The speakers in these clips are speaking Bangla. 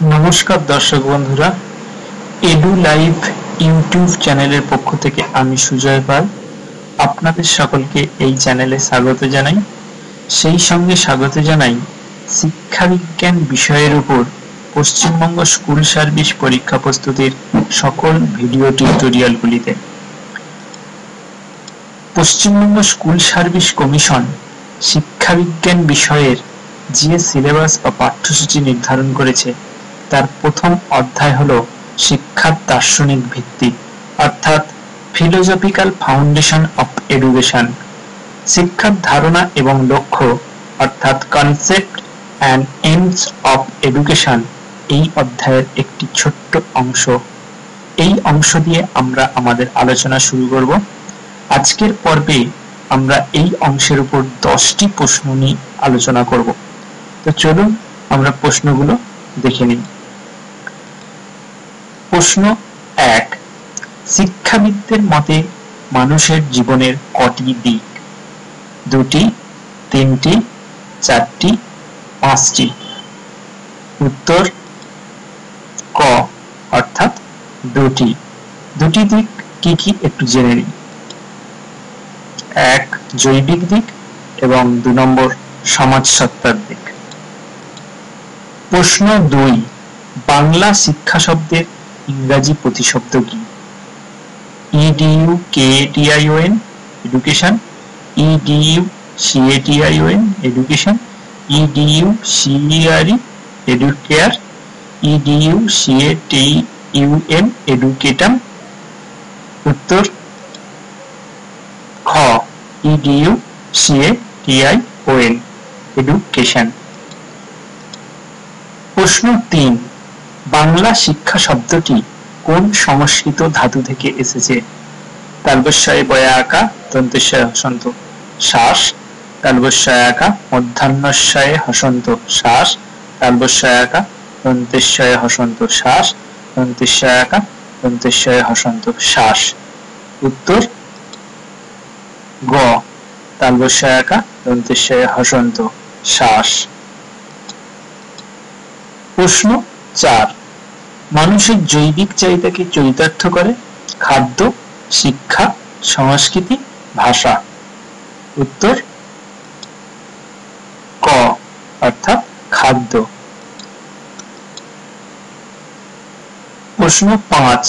নমস্কার দর্শক বন্ধুরা, এডু লাইভ ইউটিউব চ্যানেলের পক্ষ থেকে আমি সুজয় পাল আপনাদের সকলকে এই চ্যানেলে স্বাগত জানাই। সেই সঙ্গে স্বাগত জানাই শিক্ষাবিজ্ঞান বিষয়ের উপর পশ্চিমবঙ্গ স্কুল সার্ভিস পরীক্ষা প্রস্তুতির সকল ভিডিও টিউটোরিয়ালগুলিতে। পশ্চিমবঙ্গ স্কুল সার্ভিস কমিশন শিক্ষাবিজ্ঞান বিষয়ের যে সিলেবাস বা পাঠ্যসূচি নির্ধারণ করেছে তার প্রথম অধ্যায় হলো শিক্ষার দার্শনিক ভিত্তি, অর্থাৎ ফিলোসফিক্যাল ফাউন্ডেশন অফ এডুকেশন। শিক্ষার ধারণা এবং লক্ষ্য অর্থাৎ concept and ends of education এই অধ্যায়ের একটি ছোট্ট অংশ। এই অংশ দিয়ে আমরা আমাদের আলোচনা শুরু করব। আজকের পর্বে আমরা এই অংশের উপর 10টি প্রশ্ন নিয়ে আলোচনা করব। তো চলুন আমরা প্রশ্নগুলো দেখে নিই। প্রশ্ন 1, শিক্ষাবিদদের মতে মানুষের জীবনের কটি দিক? 2টি, 3টি, 4টি, 5টি? উত্তর ক অর্থাৎ 2টি। 2টি দিক কি কি একটু জেনে নিই। 1 জৈবিক দিক এবং 2 নম্বর সমাজ সত্তার দিক। প্রশ্ন 2, বাংলা শিক্ষা শব্দের ইংরাজি প্রতিশব্দ কি? EDUCATION education, EDUCATION education, EDUCERE educare, EDUCATUM এডুকেটাম? উত্তর খ EDUCATION এডুকেশন। প্রশ্ন 3, বাংলা শিক্ষা শব্দটি কোন সংস্কৃত ধাতু থেকে এসেছে? তালবস্যয় বয়া আকা দন্তেশ্বয় হসন্ত শ্বাস, তালবস্যয় আকা মধ্যাহ্নস্যয়ে হসন্ত শ্বাস, তালবস্যয় আকা দন্তেশ্বয় হসন্ত শ্বাস, দন্তেশ্বয় আকা দন্তেশ্বয় হসন্ত শ্বাস? উত্তর গ তালবস্যয় আকা দন্তেশ্বয় হসন্ত শ্বাস। প্রশ্ন 4, মানুষের জৈবিক চাহিদাকে চরিতার্থ করে খাদ্য, শিক্ষা, সংস্কৃতি, ভাষা? উত্তর ক অর্থাৎ খাদ্য। প্রশ্ন 5,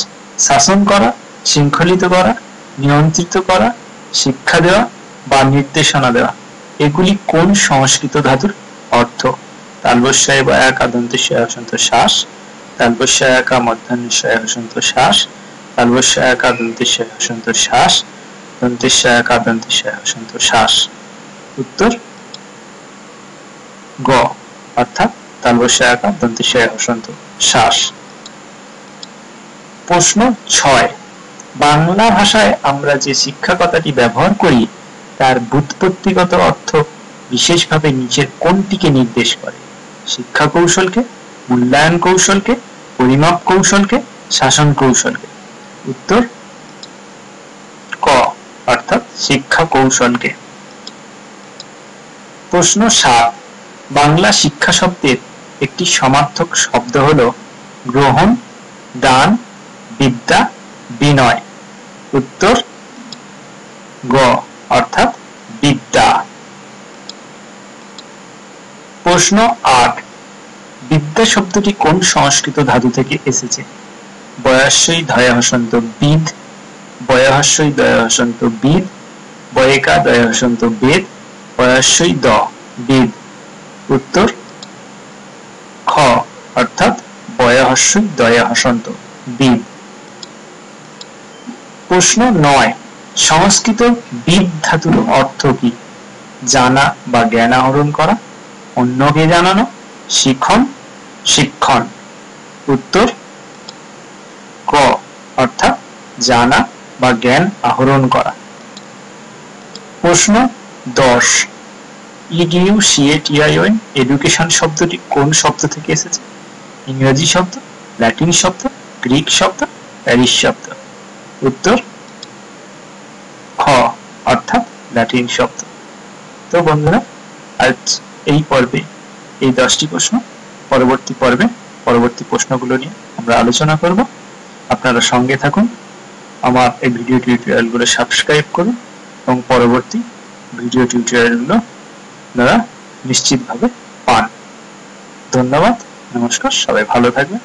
শাসন করা, শৃঙ্খলিত করা, নিয়ন্ত্রিত করা, শিক্ষা দেওয়া বা নির্দেশনা দেওয়া এগুলি কোন সংস্কৃত ধাতুর অর্থ? তালবস্যয় বয়া আকা দন্তেশ্বয় হসন্ত শ্বাস, তালবস্যয় আকা মধ্যাহ্নস্যয় হসন্ত শ্বাস, তালবস্যয় আকা দন্তেশ্বয় হসন্ত শ্বাস, দন্তেশ্বয় আকা দন্তেশ্বয় হসন্ত শ্বাস? উত্তর গ অর্থাৎ তালবস্যয় আকা দন্তেশ্বয় হসন্ত শ্বাস। প্রশ্ন 6, বাংলা ভাষায় আমরা যে শিক্ষা কথাটি ব্যবহার করি তার ব্যুৎপত্তিগত অর্থ বিশেষভাবে নিচের কোনটিকে নির্দেশ করে? শিক্ষা কৌশলকে, মূল্যায়ন কৌশলকে, পরিমাপ কৌশলকে, শাসন কৌশলকে? উত্তর ক অর্থাৎ শিক্ষা কৌশলকে। প্রশ্ন 7, বাংলা শিক্ষা শব্দের একটি সমার্থক শব্দ হলো গ্রহণ, দান, বিদ্যা, বিনয়? উত্তর গ অর্থাৎ বিদ্যা। প্রশ্ন 8, বিদ্যা শব্দটি কোন সংস্কৃত ধাতু থেকে এসেছে? বয়াস্যই ধয়া হসন্ত বিদ, বয়াস্যই দয়া হসন্ত বিদ, বয়েকা দয়া হসন্ত বেদ, বয়াস্যই দ বিদ? উত্তর খ অর্থাৎ বয়াস্যই দয়া হসন্ত বিদ। প্রশ্ন 9, সংস্কৃত বিদ ধাতুর অর্থ কি? জানা বা জ্ঞান আহরণ করা, অন্যকে জানানো, শিখন, শিক্ষণ? উত্তর ক অর্থাৎ জানা বা জ্ঞান আহরণ করা। প্রশ্ন 10, EDUCATION এডুকেশন শব্দটি কোন শব্দ থেকে এসেছে? ইংরেজি শব্দ, ল্যাটিন শব্দ, গ্রিক শব্দ, প্যারিস শব্দ? উত্তর খ অর্থাৎ ল্যাটিন শব্দ। তো বন্ধুরা, আজ এই পর্বে এই 10টি প্রশ্ন, পরবর্তী পর্বে পরবর্তী প্রশ্নগুলো নিয়ে আমরা আলোচনা করব। আপনারা সঙ্গে থাকুন, আমার এই ভিডিও টিউটোরিয়ালগুলো সাবস্ক্রাইব করুন এবং পরবর্তী ভিডিও টিউটোরিয়ালগুলো আপনারা নিশ্চিতভাবে পান। ধন্যবাদ, নমস্কার, সবাই ভালো থাকবেন।